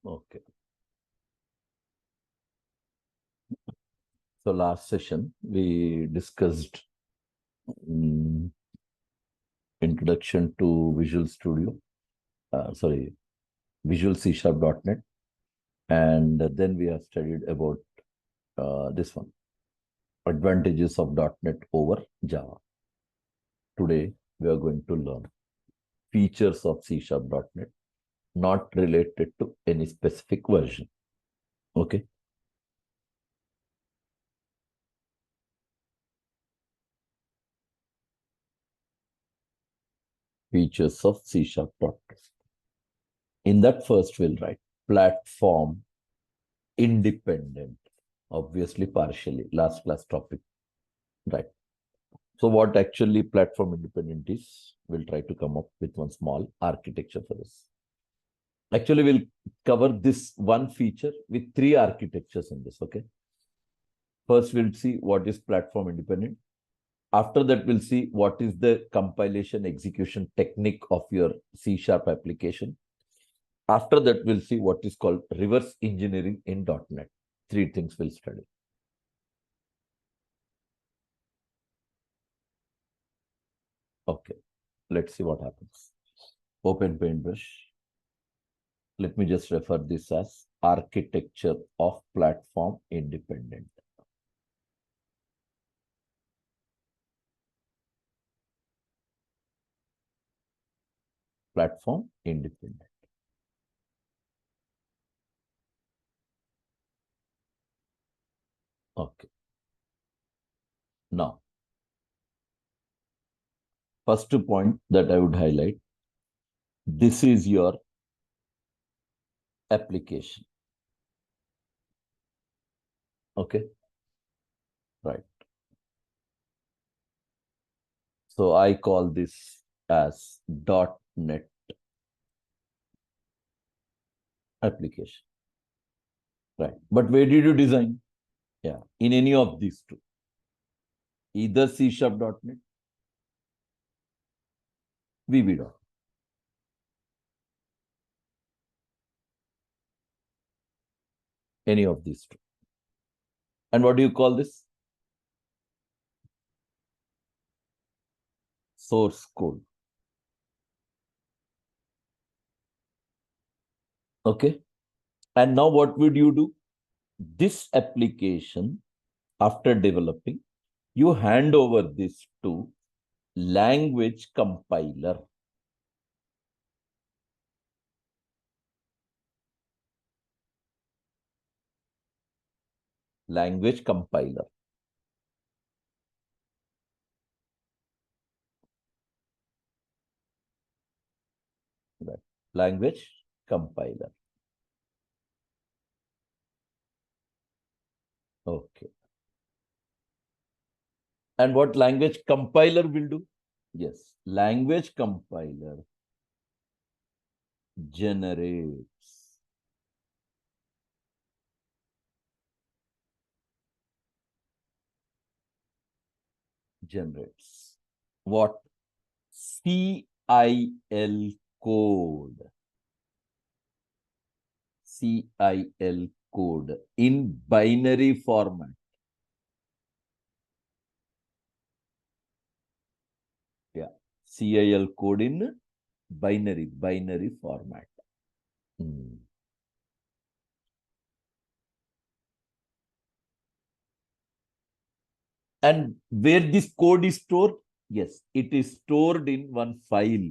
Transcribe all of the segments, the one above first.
Okay. So last session we discussed introduction to Visual Studio, Visual C#.NET, and then we have studied about this one, advantages of .NET over Java. Today we are going to learn features of C#.NET, not related to any specific version. Okay. Features of C#.NET. In that first we'll write platform independent, obviously partially, last class topic, right? So what actually platform independent is, we'll try to come up with one small architecture for this. Actually, we'll cover this one feature with three architectures in this, okay? First, we'll see what is platform independent. After that, we'll see what is the compilation execution technique of your C# application. After that, we'll see what is called reverse engineering in .NET. Three things we'll study. Okay, let's see what happens. Open Paintbrush. Let me just refer this as architecture of platform independent. Platform independent. Okay. Now, first point that I would highlight, this is your application. Okay. Right. So I call this as .NET application. Right. But where did you design? Yeah. In any of these two. Either C#.NET, VB.NET. Any of these two. And what do you call this? Source code. Okay. And now what would you do? This application, after developing, you hand over this to language compiler. Language compiler. Right. Language compiler. Okay. And what language compiler will do? Yes, language compiler generates what? CIL code. CIL code in binary format. Yeah, CIL code in binary format. And where this code is stored? Yes, it is stored in one file.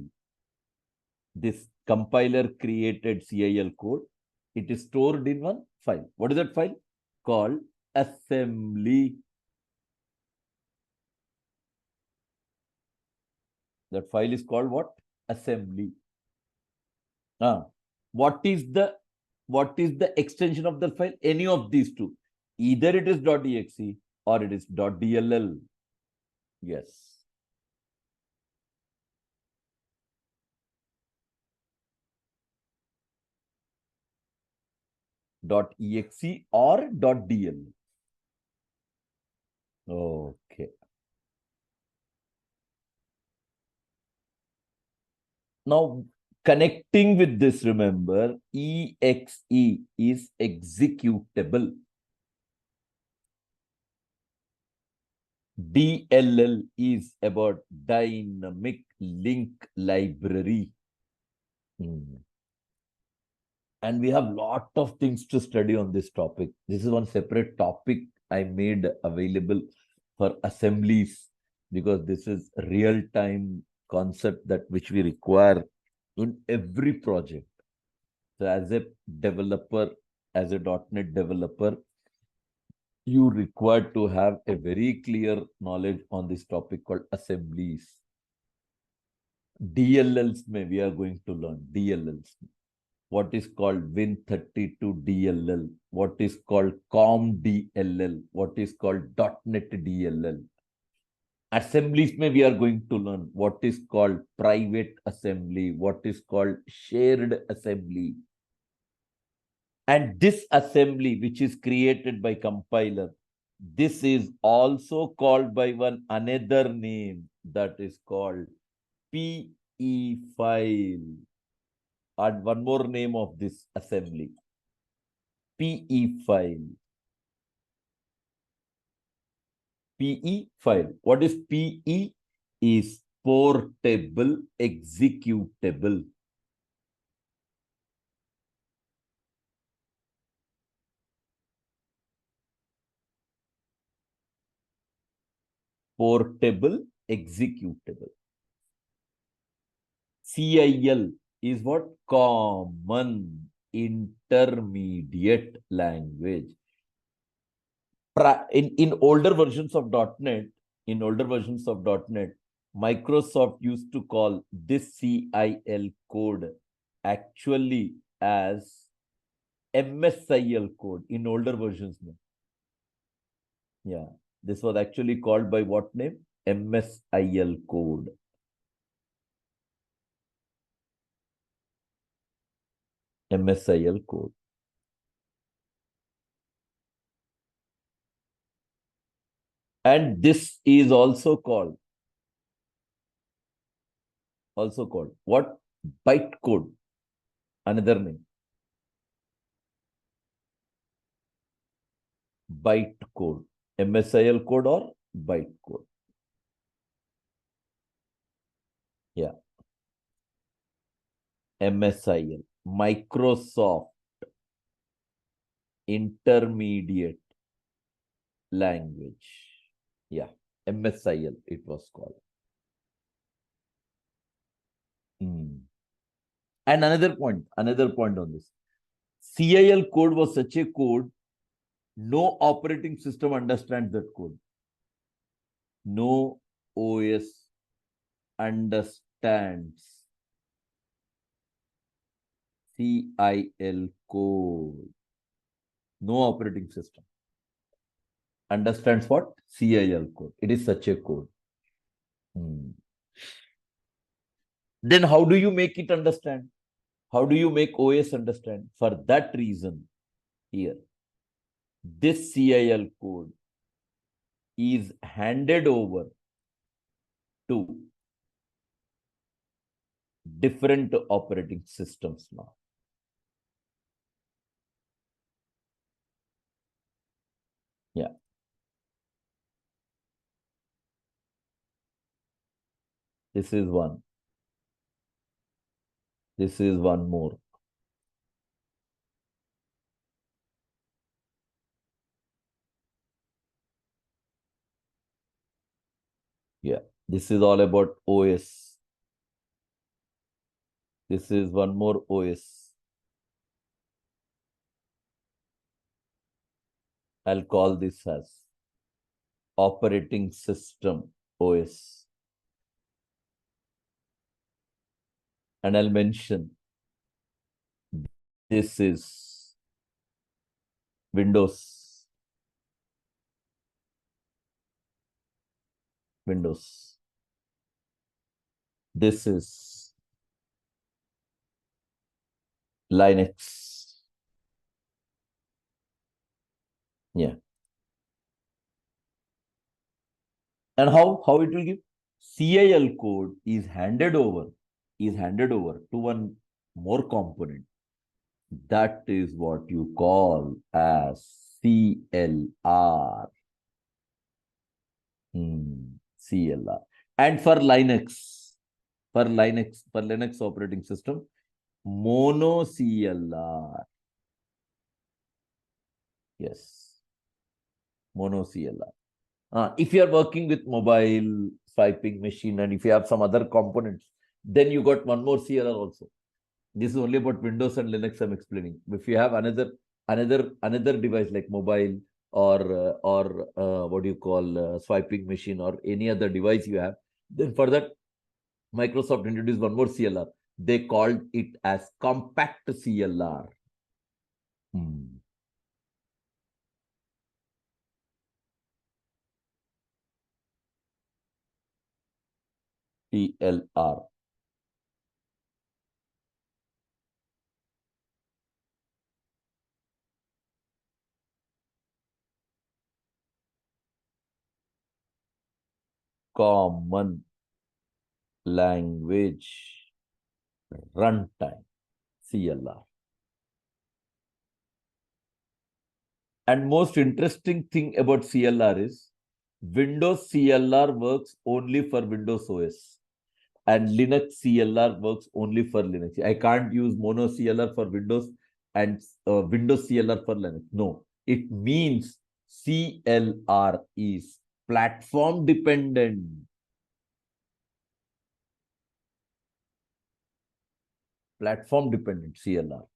This compiler created CIL code. It is stored in one file. What is that file? Called assembly. That file is called what? Assembly. What is the extension of the file? Any of these two. Either it is .exe or it is .dll. Yes. .exe or .dll. Okay. Now, Connecting with this, remember, exe is executable. DLL is about dynamic link library. And we have a lot of things to study on this topic. This is one separate topic I made available for assemblies, because this is real-time concept that which we require in every project. So as a developer, as a .NET developer, you require to have a very clear knowledge on this topic called assemblies. DLLs we are going to learn DLLs. What is called Win32 DLL, what is called COM DLL, what is called .NET DLL. Assemblies we are going to learn what is called private assembly, what is called shared assembly. And this assembly, which is created by compiler, this is also called by one another name, that is called PE file. And one more name of this assembly, PE file. PE file. What is PE? Is portable executable. Portable executable. CIL is what? Common intermediate language. In older versions of .NET, Microsoft used to call this CIL code actually as MSIL code in older versions. Yeah, this was actually called by what name? MSIL code. MSIL code. And this is also called what? Bytecode. Another name. Bytecode. MSIL code or bytecode. Yeah. MSIL. Microsoft Intermediate Language. Yeah. MSIL it was called. And another point on this. CIL code was such a code, no operating system understands that code. No OS understands CIL code. No operating system understands what? CIL code. It is such a code. Then how do you make it understand? How do you make OS understand? For that reason, here, this CIL code is handed over to different operating systems now. Yeah. This is one. This is one more. Yeah. This is all about OS. This is one more OS. I'll call this as operating system OS. And I'll mention this is Windows. This is Linux. Yeah. And how it will give? CIL code is handed over is handed over to one more component. That is what you call as CLR. CLR. And for Linux operating system, mono CLR. Yes, mono CLR. If you are working with mobile swiping machine and if you have some other components, then you got one more CLR also. This is only about Windows and Linux I'm explaining. If you have another device like mobile or what do you call swiping machine or any other device you have, then for that Microsoft introduced one more CLR. They called it as compact CLR. CLR. Common language runtime, CLR. And most interesting thing about CLR is Windows CLR works only for Windows OS and Linux CLR works only for Linux. I can't use mono CLR for Windows and Windows CLR for Linux. No, it means CLR is platform dependent. Platform dependent CLR.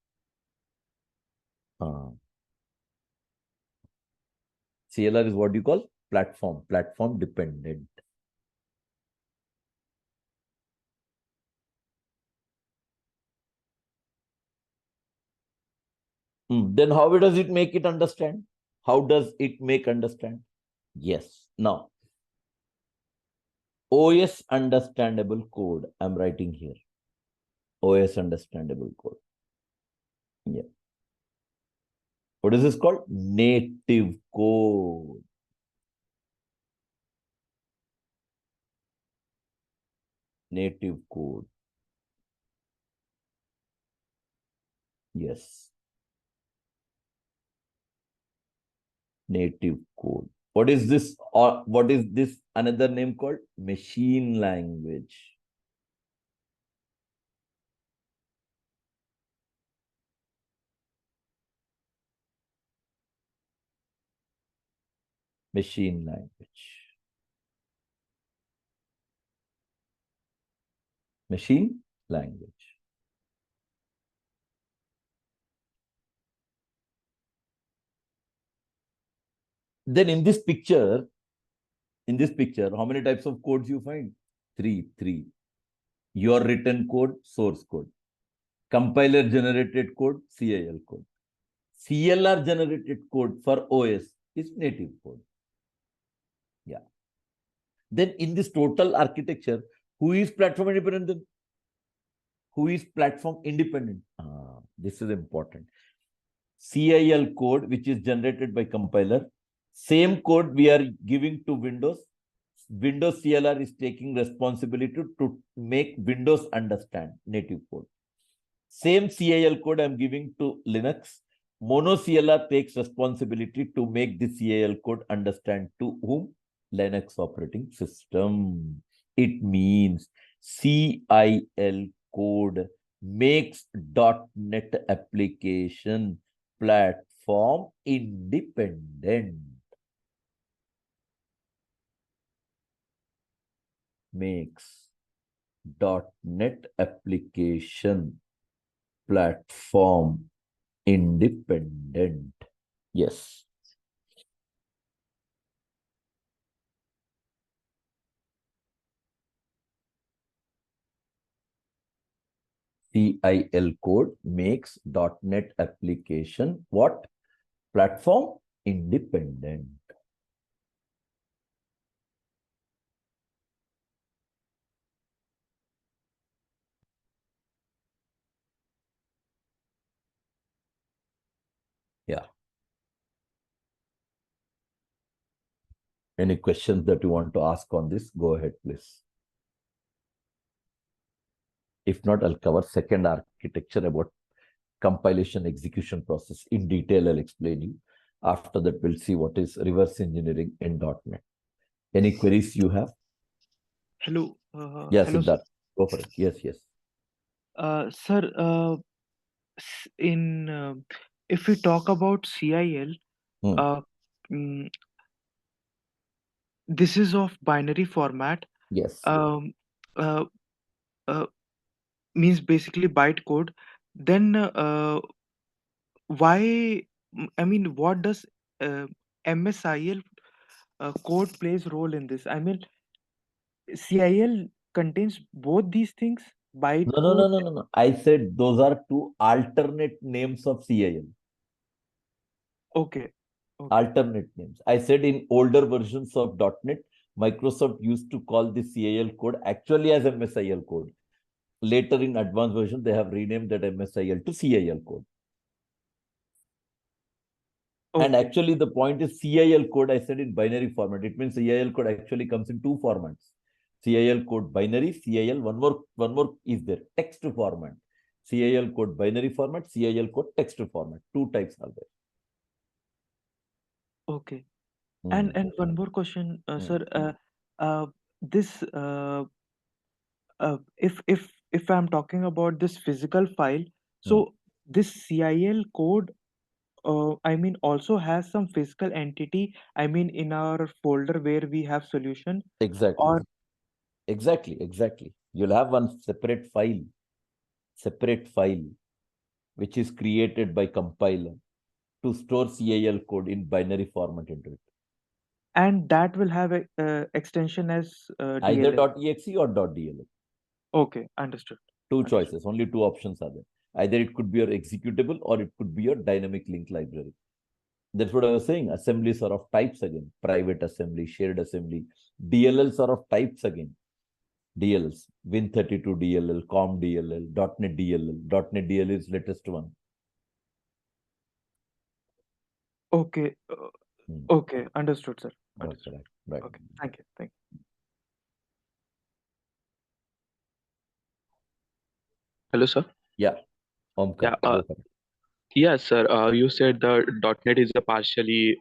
CLR is what you call platform dependent. Then how does it make it understand? How does it make understand? Yes. Now, OS understandable code. I'm writing here. OS understandable code. Yeah. What is this called? Native code. Native code. Yes. Native code. What is this? Or what is this another name called? Machine language. Machine language. Machine language. Then in this picture, how many types of codes you find? Three. Your written code, source code. Compiler generated code, CIL code. CLR generated code for OS is native code. Yeah. Then in this total architecture, who is platform independent then? Who is platform independent? This is important. CIL code, which is generated by compiler, same code we are giving to Windows. Windows CLR is taking responsibility to make Windows understand native code. Same CIL code I'm giving to Linux. Mono CLR takes responsibility to make the CIL code understand to whom? Linux operating system. It means CIL code makes .NET application platform independent. Makes .NET application platform independent. Yes. CIL code makes .NET application what? Platform independent. Yeah. Any questions that you want to ask on this? Go ahead, please. If not, I'll cover second architecture about compilation execution process in detail. I'll explain you. After that, we'll see what is reverse engineering in .NET. Any queries you have? Hello. Yes, Hello, sir. Siddharth. Go for it. Yes, yes. Sir, in if we talk about CIL, Hmm. uh, mm, this is of binary format. Yes. Um, uh, uh, Means basically byte code. Then why? I mean, what does MSIL code plays role in this? I mean, CIL contains both these things, byte No, no, no, code. no, no, no. I said those are two alternate names of CIL. Okay, okay, Alternate names. I said in older versions of .NET, Microsoft used to call the CIL code actually as MSIL code. Later in advanced version, they have renamed that MSIL to CIL code. And okay, actually, the point is CIL code, I said in binary format. It means CIL code actually comes in two formats. CIL code binary, CIL, one more is there, text format. CIL code binary format, CIL code text format. Two types are there. okay. Hmm. And one more question, Hmm. sir. Uh, this if I'm talking about this physical file, Hmm. so this CIL code, I mean, also has some physical entity. I mean, in our folder where we have solution, Exactly. or Exactly. You'll have one separate file, which is created by compiler to store CIL code in binary format into it. and that will have a extension as Either DLL. .exe or .dll. Okay, understood. Two Understood. choices, only two options are there. Either it could be your executable or it could be your dynamic link library. That's what I was saying. Assemblies are of types again. Private assembly, shared assembly. DLLs are of types again. DLLs, Win32 DLL, COM DLL, .NET DLL. .NET DLL is latest one. Okay, Hmm. okay, understood, sir. Okay, Understood. right. Okay, thank you. Thank you. Hello, sir. Yeah, Omkar, Yeah, go for it. yes, sir. You said the .NET is a partially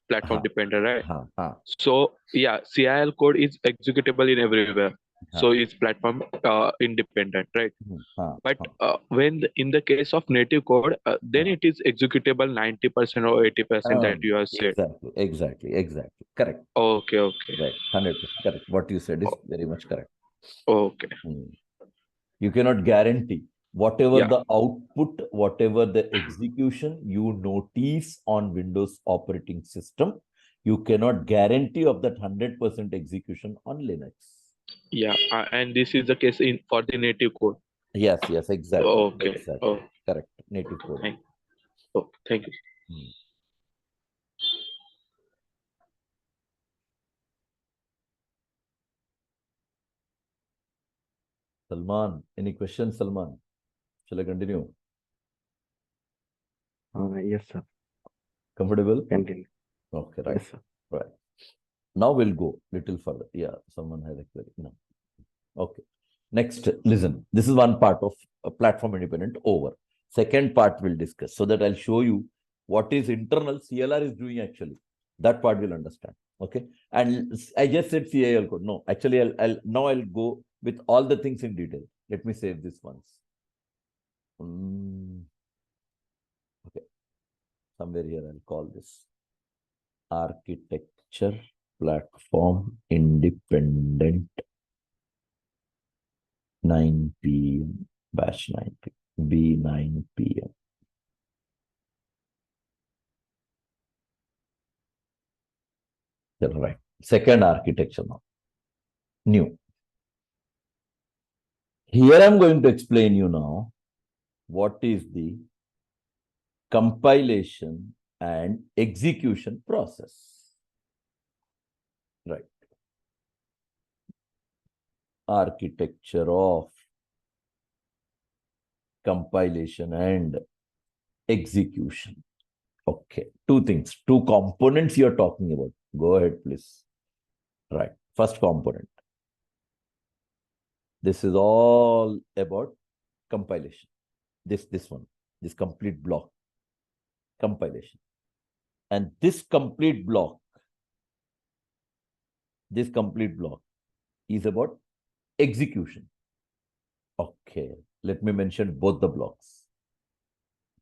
platform Ha, dependent, right? ha. So, yeah, CIL code is executable in everywhere. So, Ha, it's platform independent, right? ha, But ha. in the case of native code, then Ha. it is executable 90% or 80% that you have said. Exactly. Correct. Okay, okay, Right. 100% correct. What you said is o- very much correct. okay. Hmm. You cannot guarantee whatever Yeah, the output, whatever the execution you notice on Windows operating system, you cannot guarantee of that 100% execution on Linux. yeah. And this is the case in for the native code. Yes, Okay. exactly. Oh, Correct. Native code. thank, oh, thank you. Hmm. Salman, any questions, Salman? Shall I continue? Yes, sir. Comfortable? Continue. Okay, right. Yes, sir. Right. Now we'll go little further. Yeah, someone has a query. No. Okay. Next, listen. This is one part of a platform independent over. Second part we'll discuss so that I'll show you what is internal CLR is doing actually. That part we'll understand. Okay. And I just said CIL code. No, actually, I'll go with all the things in detail. Let me save this once. Okay. Somewhere here I'll call this architecture platform independent 9 p.m. batch 9 p.m. B 9 p.m. Right. Second architecture now. New. Here I'm going to explain you now what is the compilation and execution process. Right. Architecture of compilation and execution. Okay. Two things, two components you're talking about. Go ahead, please. Right. First component. This is all about compilation. This one, this complete block, compilation. And this complete block is about execution. Okay, let me mention both the blocks.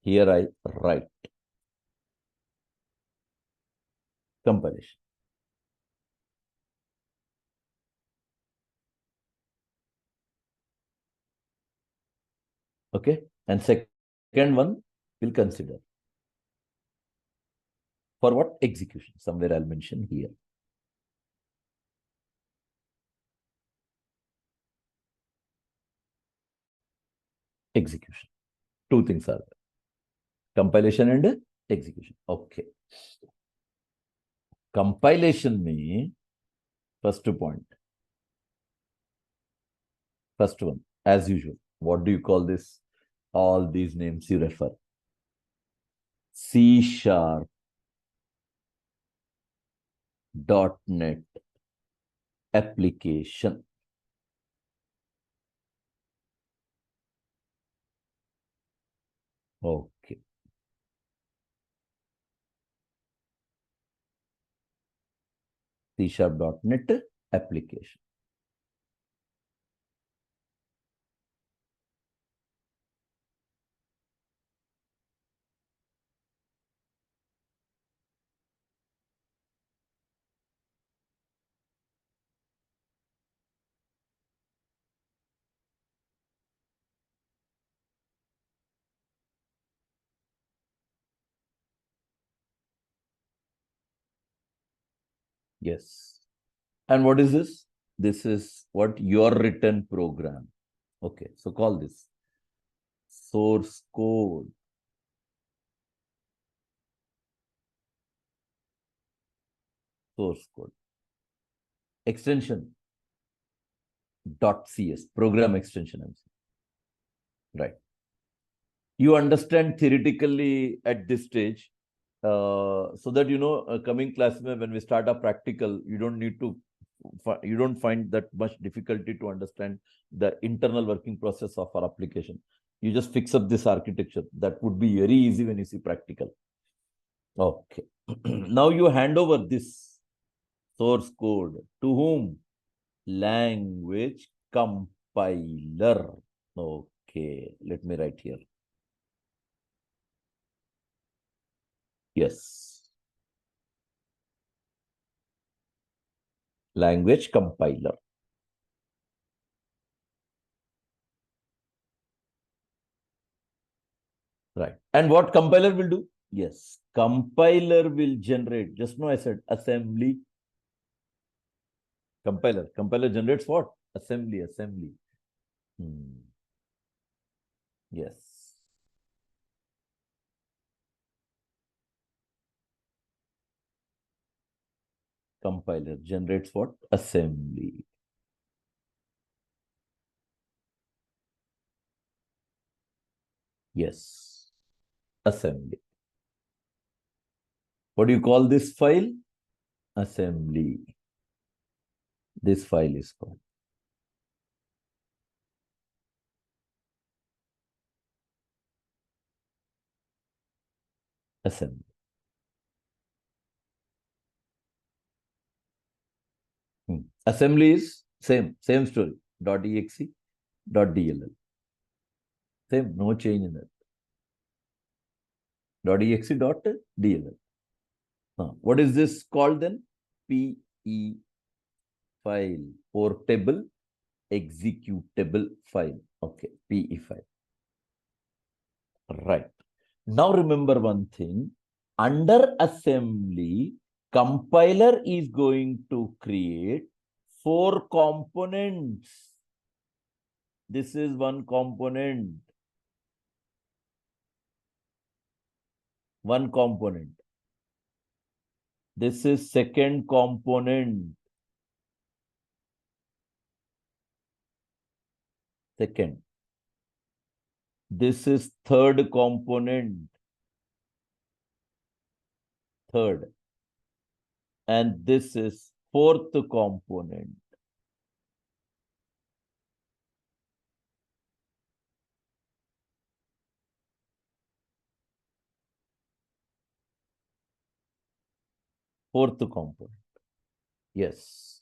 Here I write compilation. Okay, and second one we'll consider. For what? Execution. Somewhere I'll mention here. Execution. Two things are there. Compilation and execution. Okay. Compilation में first point. First one, as usual. What do you call this? All these names you refer. C# .NET application. Okay. C# .NET application. Yes. And what is this? This is what your written program. Okay, so call this source code. Source code. Extension .cs, program extension. Right. You understand theoretically at this stage, so that coming class when we start a practical, you don't find that much difficulty to understand the internal working process of our application. You just fix up this architecture. That would be very easy when you see practical. Okay. Now you hand over this source code to whom? Language compiler. Okay, let me write here. Yes. Language compiler. Right. And what compiler will do? Yes. Compiler will generate. Just now I said assembly. Compiler generates what? Assembly. Yes. Compiler generates what? Assembly. Yes. Assembly. What do you call this file? Assembly. This file is called assembly. Assembly is same story. .exe, .dll. Same, no change in that. .exe, .dll. What is this called then? PE file, portable executable file. Okay, PE file. Right. Now remember one thing. Under assembly, compiler is going to create 4 components. This is one component. One component. This is second component. Second. This is third component. Third. And this is fourth component. Fourth component. Yes.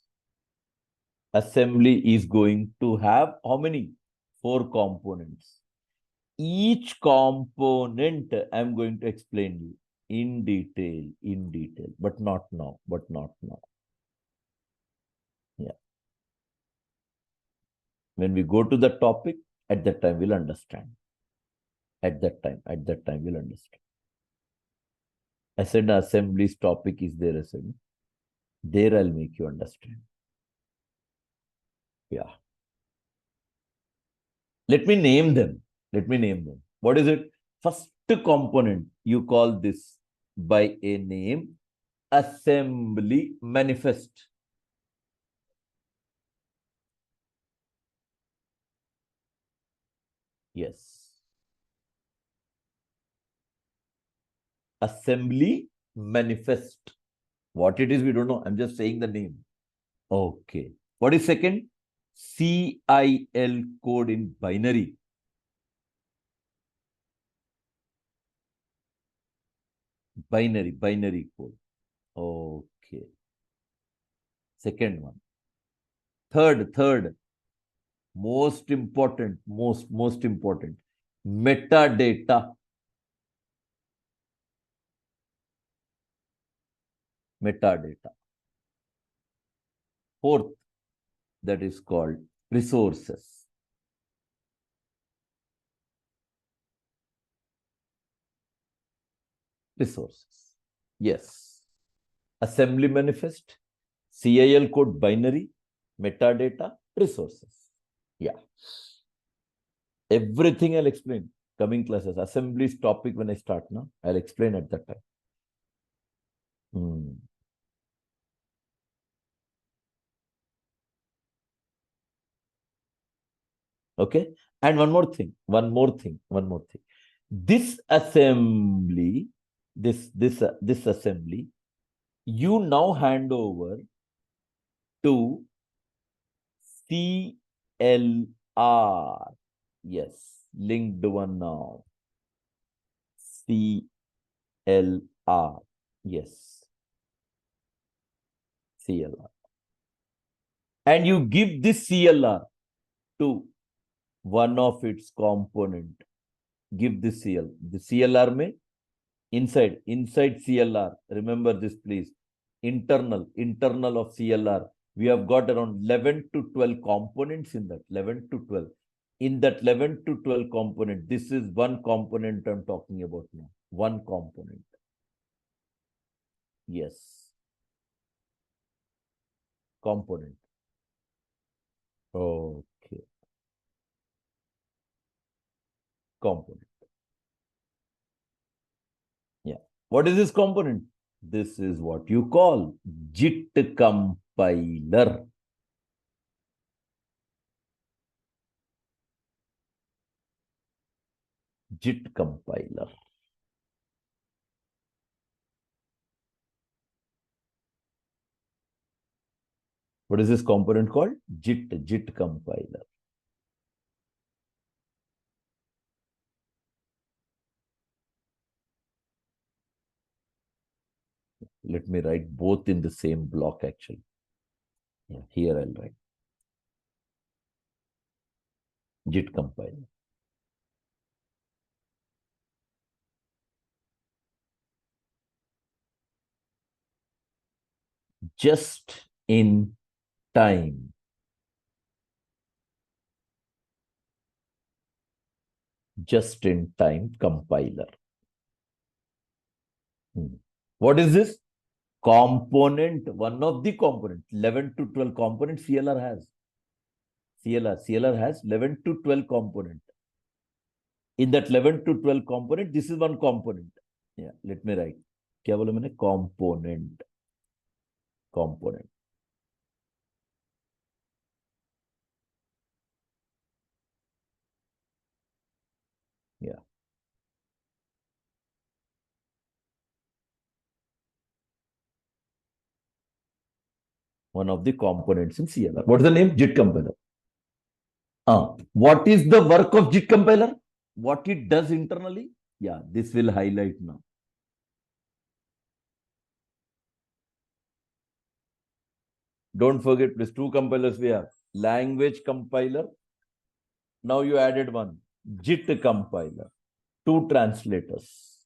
Assembly is going to have how many? 4 components. Each component I'm going to explain you in detail, but not now. Yeah. When we go to the topic, at that time we'll understand. At that time we'll understand. I said assembly's topic is there, I said. There I'll make you understand. Yeah. Let me name them. What is it? First component, you call this by a name, assembly manifest. Yes. Assembly manifest. What it is, we don't know. I'm just saying the name. Okay. What is second? CIL code in binary. Binary code. Okay. Second one. Third. Most important. Metadata. Fourth, that is called resources. Yes. Assembly manifest, CIL code binary, metadata, resources. Yeah. Everything I'll explain. Coming classes. Assembly's topic when I start now, I'll explain at that time. Okay. And one more thing. This assembly, this assembly, you now hand over to CLR. Yes, linked one now. CLR. Yes. CLR. And you give this CLR to one of its component. Give this CL. The CLR may inside CLR. Remember this, please. Internal of CLR. We have got around 11 to 12 components in that. 11 to 12. In that 11 to 12 component, this is one component I'm talking about now. One component. Yes. Component. Okay. Component. Yeah. What is this component? This is what you call JIT compiler. JIT compiler. What is this component called? JIT compiler. Let me write both in the same block actually. Yeah, here I'll write JIT compiler. Just in time. Just in time compiler. What is this? Component, one of the components, 11 to 12 components CLR has. CLR has 11 to 12 component. In that 11 to 12 component, this is one component. Yeah, let me write. क्या बोला मैंने? Component. Yeah. One of the components in CLR. What is the name? JIT compiler. What is the work of JIT compiler? What it does internally? Yeah, this will highlight now. Don't forget, please, two compilers we have. Language compiler. Now you added one. JIT compiler. Two translators.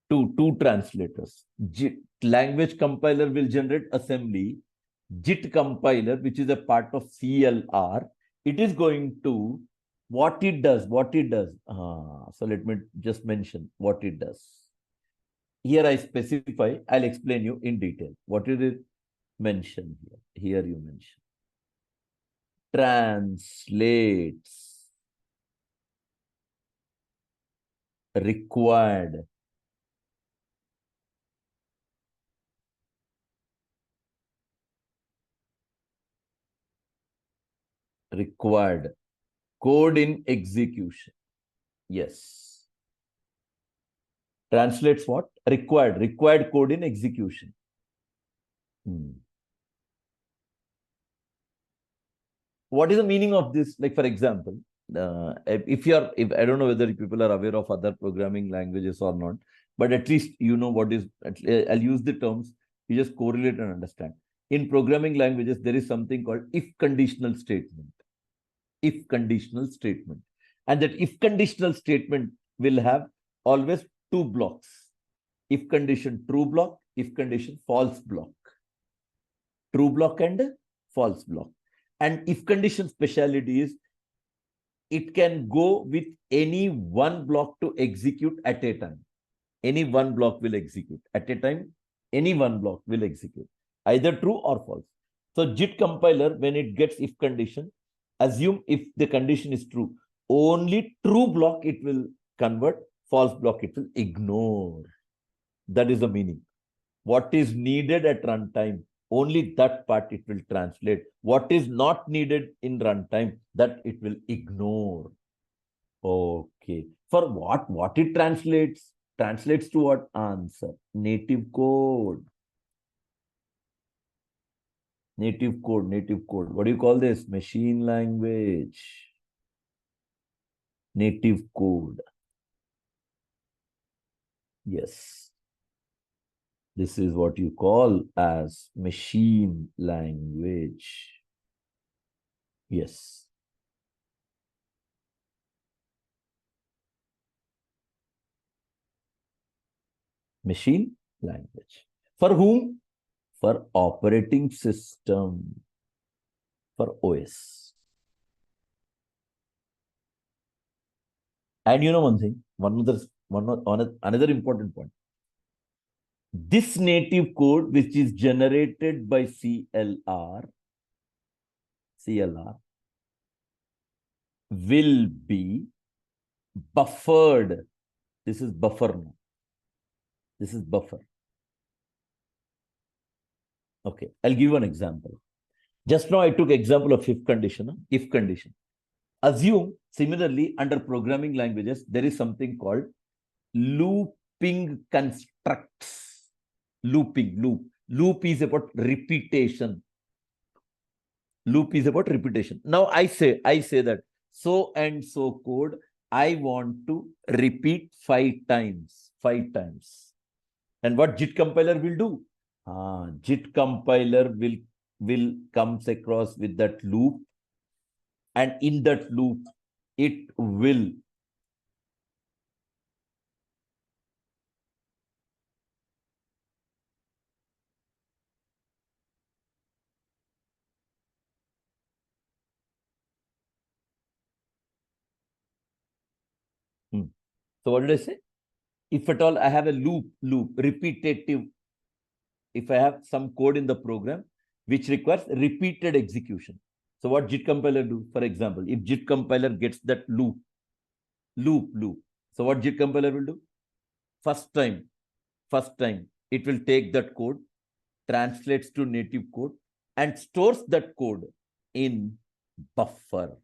Two translators. Language compiler will generate assembly. JIT compiler, which is a part of CLR, it is going to what it does. So let me just mention what it does. Here I specify, I'll explain you in detail. What is it mentioned here? Here you mention. Translates required code in execution. Yes. Translates what? Required code in execution. What is the meaning of this? Like, for example, if I don't know whether people are aware of other programming languages or not, but at least you know what is, I'll use the terms, you just correlate and understand. In programming languages, there is something called if conditional statement. If conditional statement. And that if conditional statement will have always two blocks. If condition true block, if condition false block. True block and false block. And if condition speciality is it can go with any one block to execute at a time. Any one block will execute at a time. Any one block will execute either true or false. So JIT compiler, when it gets if condition, assume if the condition is true, only true block it will convert, false block it will ignore. That is the meaning. What is needed at runtime, only that part it will translate. What is not needed in runtime, that it will ignore. Okay. For what it translates? Translates to what? Answer. Native code. Native code. What do you call this? Machine language. Native code. Yes. This is what you call as machine language. Yes. Machine language. For whom? For operating system. For OS. And you know one thing, another important point. This native code, which is generated by CLR, will be buffered. This is buffer now. This is buffer. Okay, I'll give you an example. Just now I took example of if condition. If condition. Assume similarly under programming languages, there is something called looping constructs. Loop is about repetition. Now I say that so and so code I want to repeat 5 times. And what JIT compiler will do? JIT compiler will comes across with that loop, and in that loop it will So what did I say? If at all I have a loop, repetitive, if I have some code in the program which requires repeated execution. So what JIT compiler do? For example, if JIT compiler gets that loop. So what JIT compiler will do? First time, it will take that code, translates to native code, and stores that code in buffer.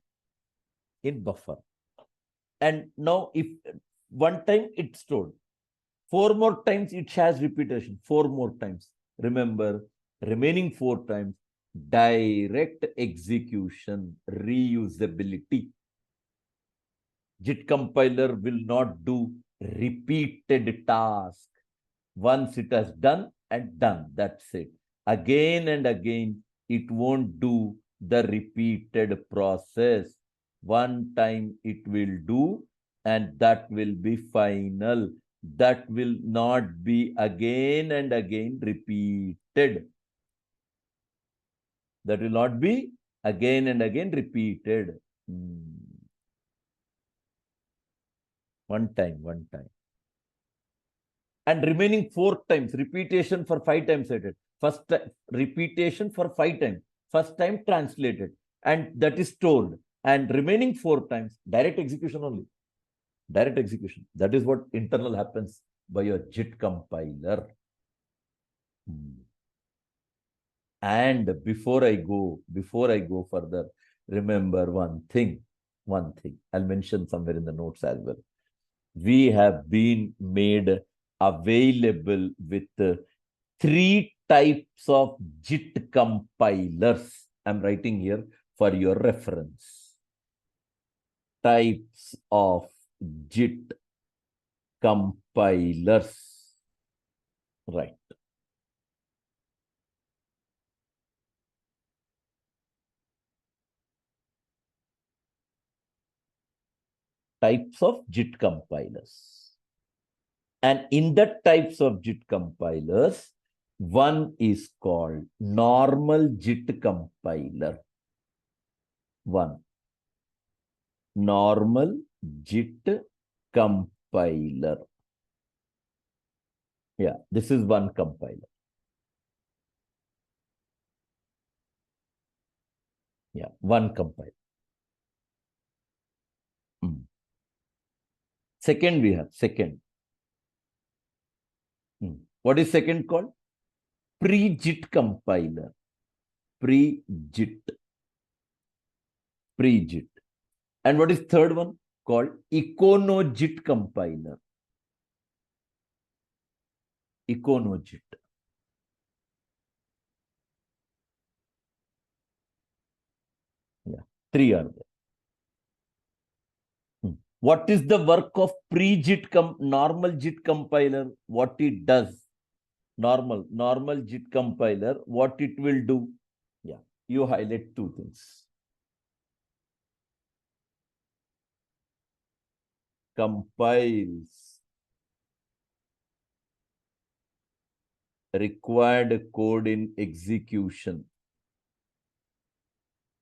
And now if one time it's stored, 4 more times it has repetition, 4 more times. Remember, remaining 4 times, direct execution, reusability. JIT compiler will not do repeated task. Once it has done and done, that's it. Again and again, it won't do the repeated process. One time it will do, and that will be final. That will not be again and again repeated. That will not be again and again repeated. One time. And remaining 4 times, repetition for 5 times I did. First repetition for 5 times. First time translated. And that is stored. And remaining 4 times, direct execution only. Direct execution. That is what internal happens by your JIT compiler. And before I go further, remember one thing. I'll mention somewhere in the notes as well. We have been made available with 3 types of JIT compilers. I'm writing here for your reference. Types of JIT compilers. Right. Types of JIT compilers. And in the types of JIT compilers, one is called normal JIT compiler. Normal JIT compiler. Yeah, this is one compiler. Yeah, one compiler. Second, we have second. What is second called? Pre-JIT compiler. Pre-JIT. And what is third one? Called Icono-JIT compiler. Icono-JIT. Yeah, 3 are there. What is the work of pre-JIT normal JIT compiler? What it does? Normal JIT compiler, what it will do? Yeah, you highlight 2 things. Compiles required code in execution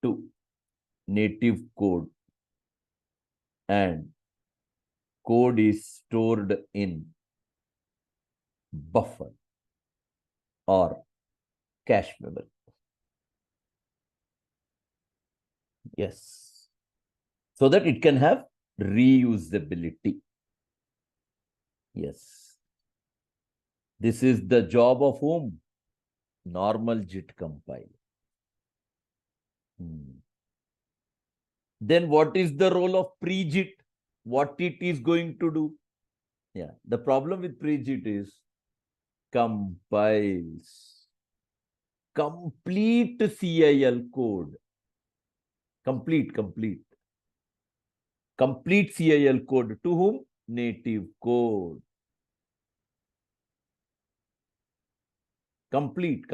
to native code, and code is stored in buffer or cache memory. Yes. So that it can have reusability. Yes. This is the job of whom? Normal JIT compiler. Then what is the role of pre-JIT? What it is going to do? Yeah, the problem with pre-JIT is compiles complete CIL code. Complete CIL code to whom? Native code. Complete.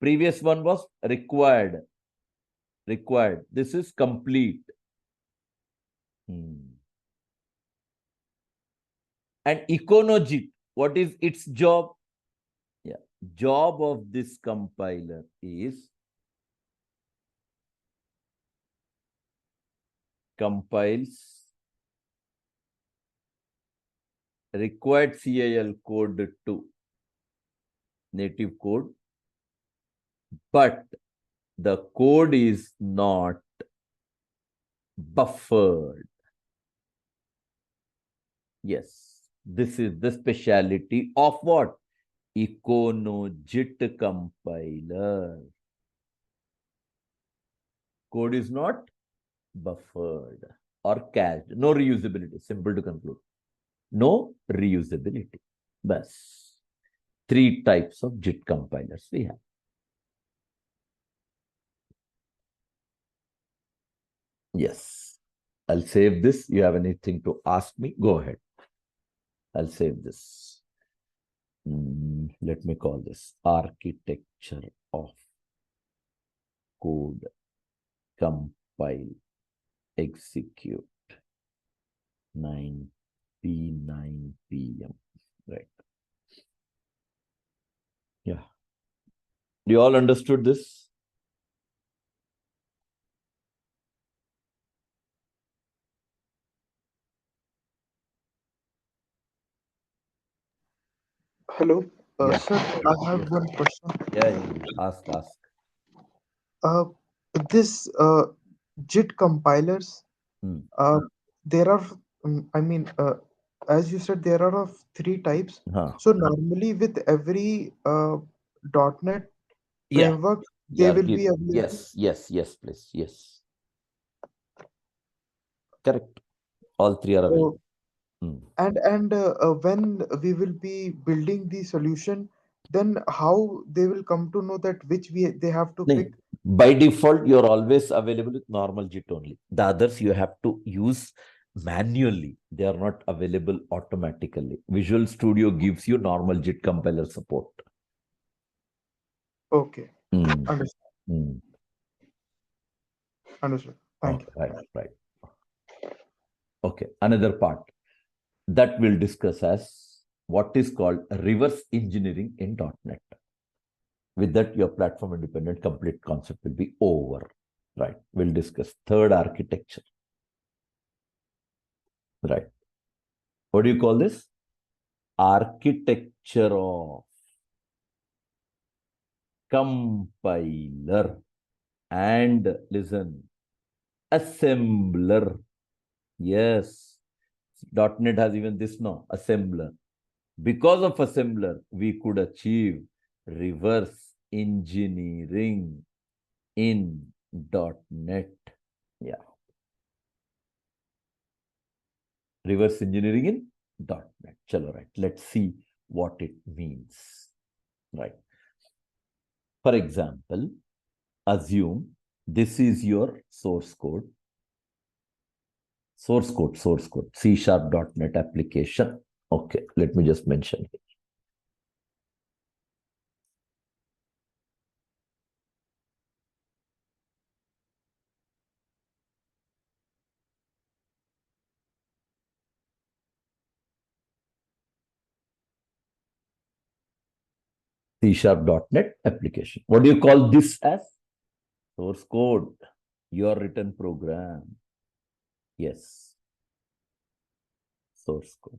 Previous one was required. This is complete. And Icono-JIT, what is its job? Yeah, job of this compiler is compiles required CIL code to native code, but the code is not buffered. Yes, this is the speciality of what? Icono-JIT compiler. Code is not buffered or cached. No reusability. Simple to conclude. No reusability. Bas. 3 types of JIT compilers we have. Yes. I'll save this. You have anything to ask me? Go ahead. I'll save this. Let me call this architecture of code, compile, execute. 9 p.m. Right. Yeah. You all understood this? Hello, Yeah. sir. I have one question. Yeah. Ask. Uh, this JIT compilers, Hmm. uh, there are, I mean, as you said, there are of three types. Huh. So normally with every .NET Yeah. framework, they Yeah. will be available. Yes, please. Yes. Correct. All three are available. So, and when we will be building the solution, then how they will come to know that which they have to No, pick? by default, you're always available with normal JIT only. The others you have to use manually. They are not available automatically. Visual Studio gives you normal JIT compiler support. Okay, Hmm. understood. Hmm. Understood. Oh, Thank you. right. Okay. Another part that we'll discuss as what is called reverse engineering in .NET. With that, your platform independent complete concept will be over. Right. We'll discuss third architecture. Right. What do you call this? Architecture of compiler and listen, assembler. Yes. .NET has even this now, assembler. Because of assembler, we could achieve reverse engineering in .NET. Yeah. Reverse engineering in .NET. Chalo, right. Let's see what it means. Right. For example, assume this is your source code. Source code, C#.NET application. Okay, let me just mention it. C#.NET application. What do you call this as? Source code, your written program. Yes, source code.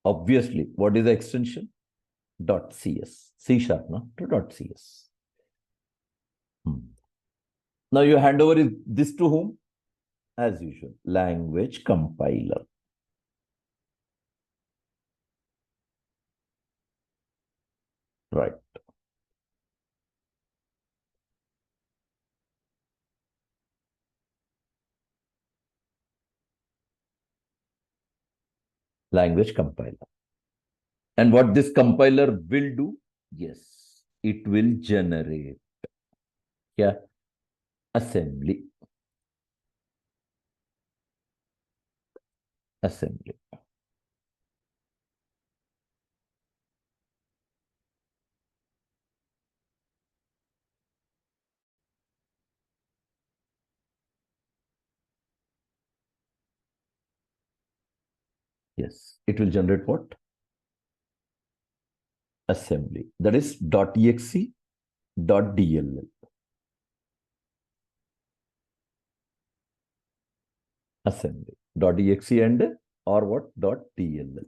Obviously, what is the extension? .cs. C#, no? To .cs. Now you hand over this to whom? As usual, language compiler. Right. Language compiler. And what this compiler will do? Yes, it will generate assembly. Yes, it will generate what? Assembly. That is .exe, .dll. Assembly. .exe and or what? .dll.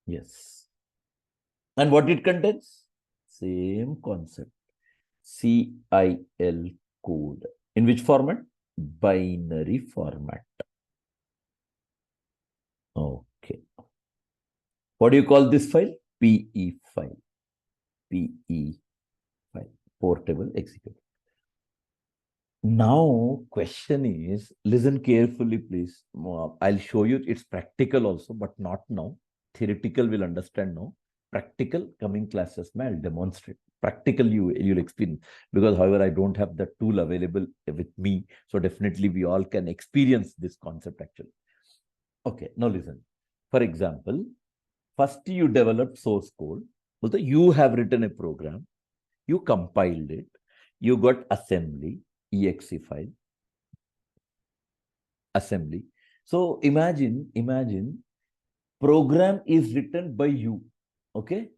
Yes. And what it contains? Same concept. CIL code. In which format? Binary format. Okay. What do you call this file? PE file. PE file. Portable executable. Now, question is, listen carefully, please. I'll show you it's practical also, but not now. Theoretical will understand now. Practical coming classes, I'll demonstrate. Practical you'll experience, because however, I don't have the tool available with me. So definitely we all can experience this concept actually. Okay, now listen. For example, First, you developed source code. Also, you have written a program. You compiled it. You got assembly, exe file, assembly. So imagine program is written by you. Okay.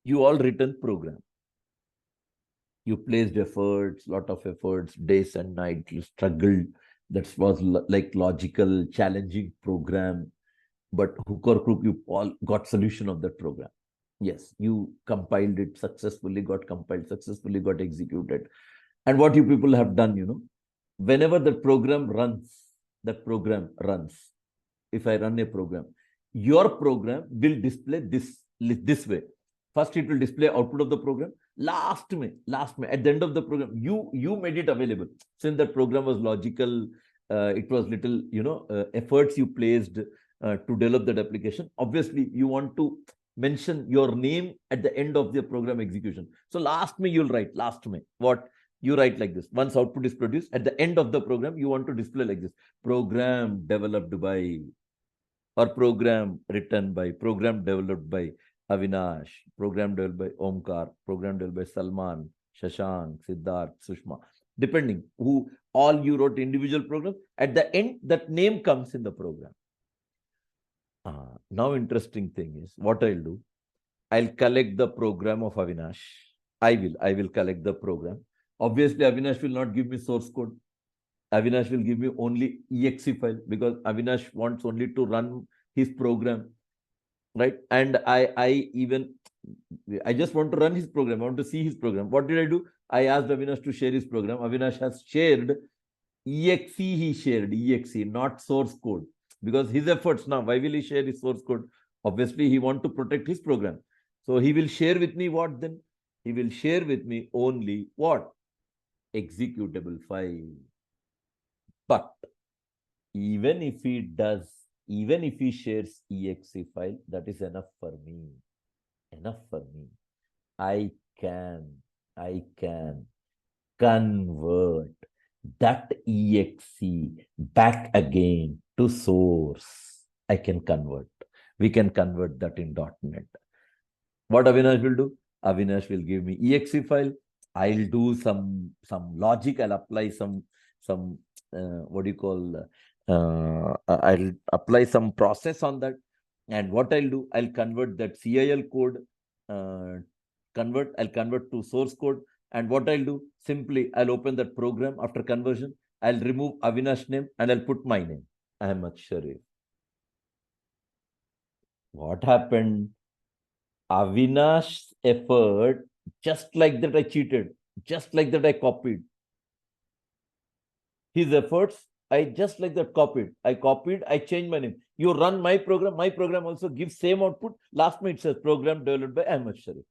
You all written program. You placed efforts, lot of efforts, days and nights. You struggled. That was like logical, challenging program. But hook or crook, you all got solution of that program. Yes, you compiled it successfully, got compiled successfully, got executed. And what you people have done, whenever the program runs, that program runs. If I run a program, your program will display this way. First, it will display output of the program. Last May, at the end of the program, you made it available. Since that program was logical, it was little, efforts you placed to develop that application. Obviously, you want to mention your name at the end of the program execution. So last May, you'll write last May. What? You write like this. Once output is produced, at the end of the program, you want to display like this. Program developed by, or program written by, program developed by Avinash, program developed by Omkar, program developed by Salman, Shashank, Siddharth, Sushma. Depending who all you wrote individual programs, at the end, that name comes in the program. Now, interesting thing is what I'll do. I'll collect the program of Avinash. I will collect the program. Obviously, Avinash will not give me source code. Avinash will give me only exe file because Avinash wants only to run his program, right? And I just want to run his program. I want to see his program. What did I do? I asked Avinash to share his program. Avinash has shared exe. He shared exe, not source code, because his efforts now. Why will he share his source code? Obviously, he wants to protect his program. So he will share with me what then? He will share with me only what? Executable file. But even if he shares exe file, that is enough for me. Enough for me. I can convert that exe back again to source. I can convert. We can convert that in .NET. What Avinash will do? Avinash will give me exe file. I'll do some logic. I'll apply some what do you call? I'll apply some process on that. And what I'll do? I'll convert that CIL code. I'll convert to source code. And what I'll do? Simply, I'll open that program after conversion. I'll remove Avinash name and I'll put my name, Ahmed Shareef. What happened? Avinash's effort, just like that I cheated, just like that I copied. His efforts, I just like that copied. I changed my name. You run my program also gives same output. Last minute says program developed by Ahmed Shareef.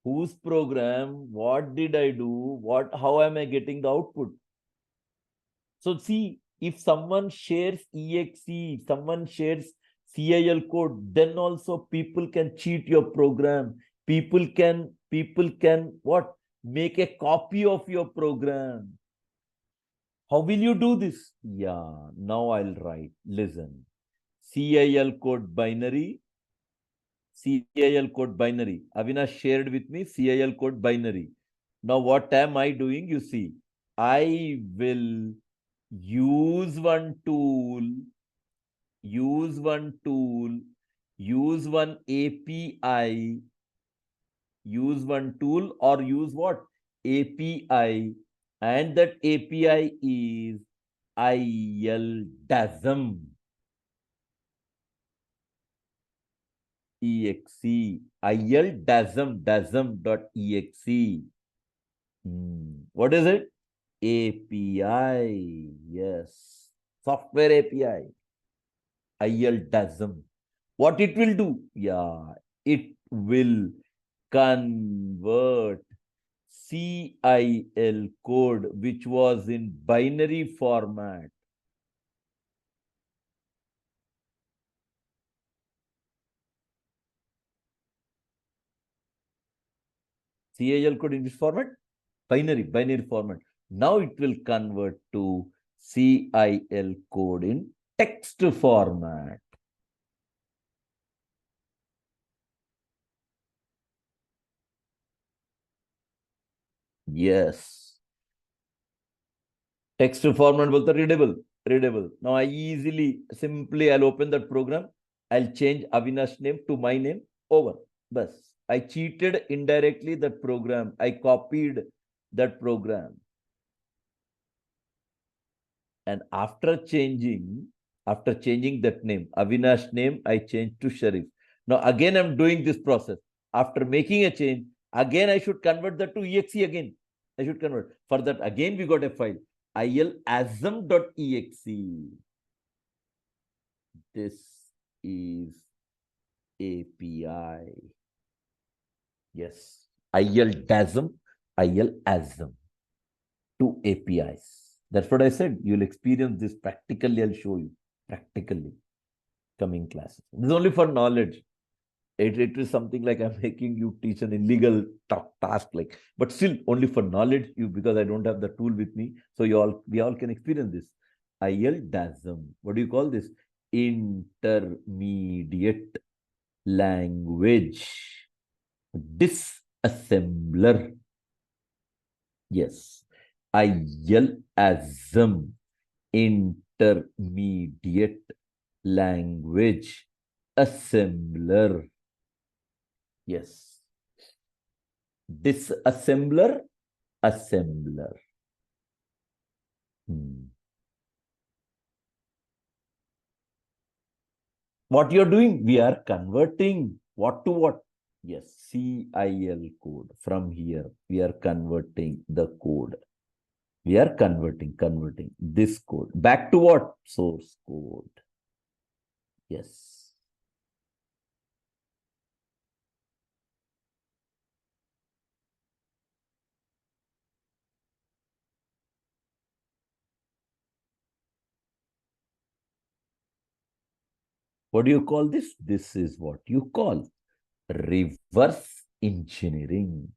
Whose program? What did I do? How am I getting the output? So see, if someone shares exe, someone shares CIL code, then also people can cheat your program. People can what? Make a copy of your program. How will you do this? Yeah, now I'll write. Listen. CIL code binary. Avinash shared with me CIL code binary. Now what am I doing? You see, I will use one tool, use one API, use one tool, or use what? API, and that API is ILDASM. exe, dasm.exe. What is it? API. Yes. Software API. ILDASM. What it will do? Yeah, it will convert CIL code, which was in binary format. CIL code in which format? Binary format. Now it will convert to CIL code in text format. Yes. Text format बोलता readable. Now I simply I'll open that program. I'll change Avinash name to my name. Over. Bas. I cheated indirectly that program. I copied that program. And after changing that name, Avinash name, I changed to Shareef. Now again, I'm doing this process. After making a change, again, I should convert that to exe again. I should convert. For that, again, we got a file, ilasm.exe. This is API. Yes. ilasm, two APIs. That's what I said. You'll experience this practically. I'll show you practically coming classes. This is only for knowledge. It is something like I'm making you teach an illegal task, like, but still only for knowledge. Because I don't have the tool with me, so we all can experience this. ILDASM. What do you call this? Intermediate language disassembler. Yes. ILASM, intermediate language assembler. Yes. Disassembler, assembler. What you're doing? We are converting what to what? Yes, CIL code. From here, we are converting the code. We are converting this code back to what? Source code. Yes. What do you call this? This is what you call reverse engineering.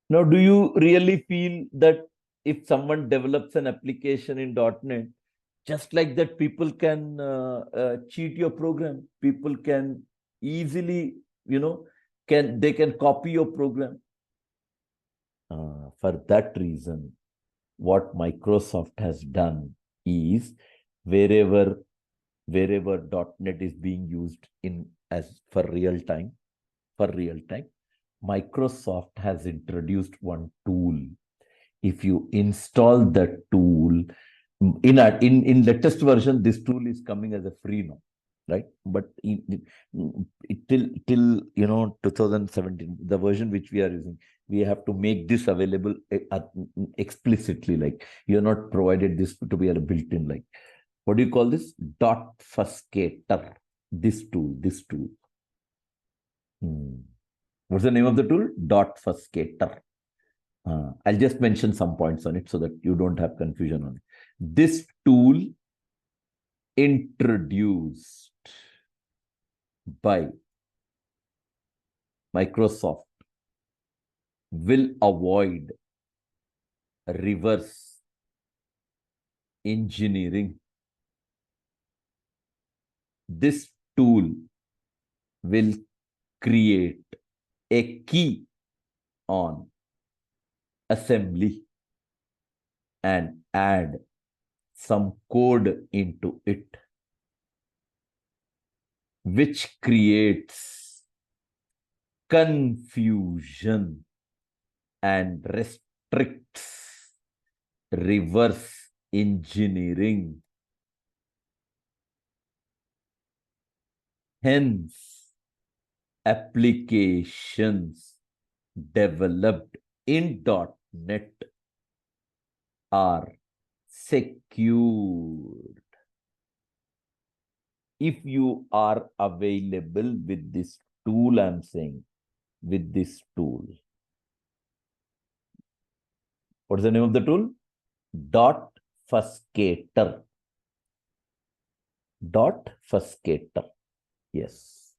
Now, do you really feel that if someone develops an application in .NET, just like that, people can cheat your program? People can easily, they can copy your program. For that reason, what Microsoft has done is wherever .NET is being used for real time, Microsoft has introduced one tool. If you install that tool in latest version, this tool is coming as a free now, right? But till 2017, the version which we are using, we have to make this available explicitly. Like, you're not provided this to be a built-in, like, what do you call this? .fuscator. This tool. What's the name of the tool? .fuscator. I'll just mention some points on it so that you don't have confusion on it. This tool introduced by Microsoft will avoid reverse engineering. This tool will create a key on assembly and add some code into it, which creates confusion and restricts reverse engineering. Hence, applications developed in .NET are secured if you are available with this tool. I'm saying with this tool. What's the name of the tool? .fuscator. .fuscator. Yes.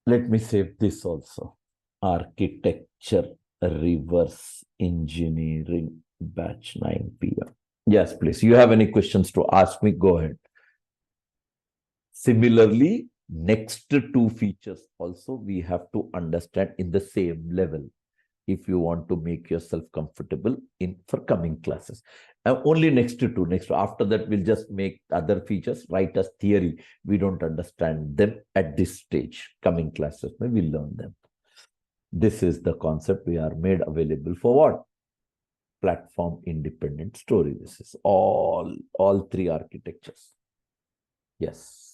Let me save this also. Architecture reverse engineering batch 9 PM. Yes, please. You have any questions to ask me? Go ahead. Similarly, next two features also we have to understand in the same level if you want to make yourself comfortable in for coming classes. Only next two. After that, we'll just make other features, write as theory. We don't understand them at this stage. Coming classes, maybe we'll learn them. This is the concept we are made available for what? Platform independent story. This is all three architectures. Yes.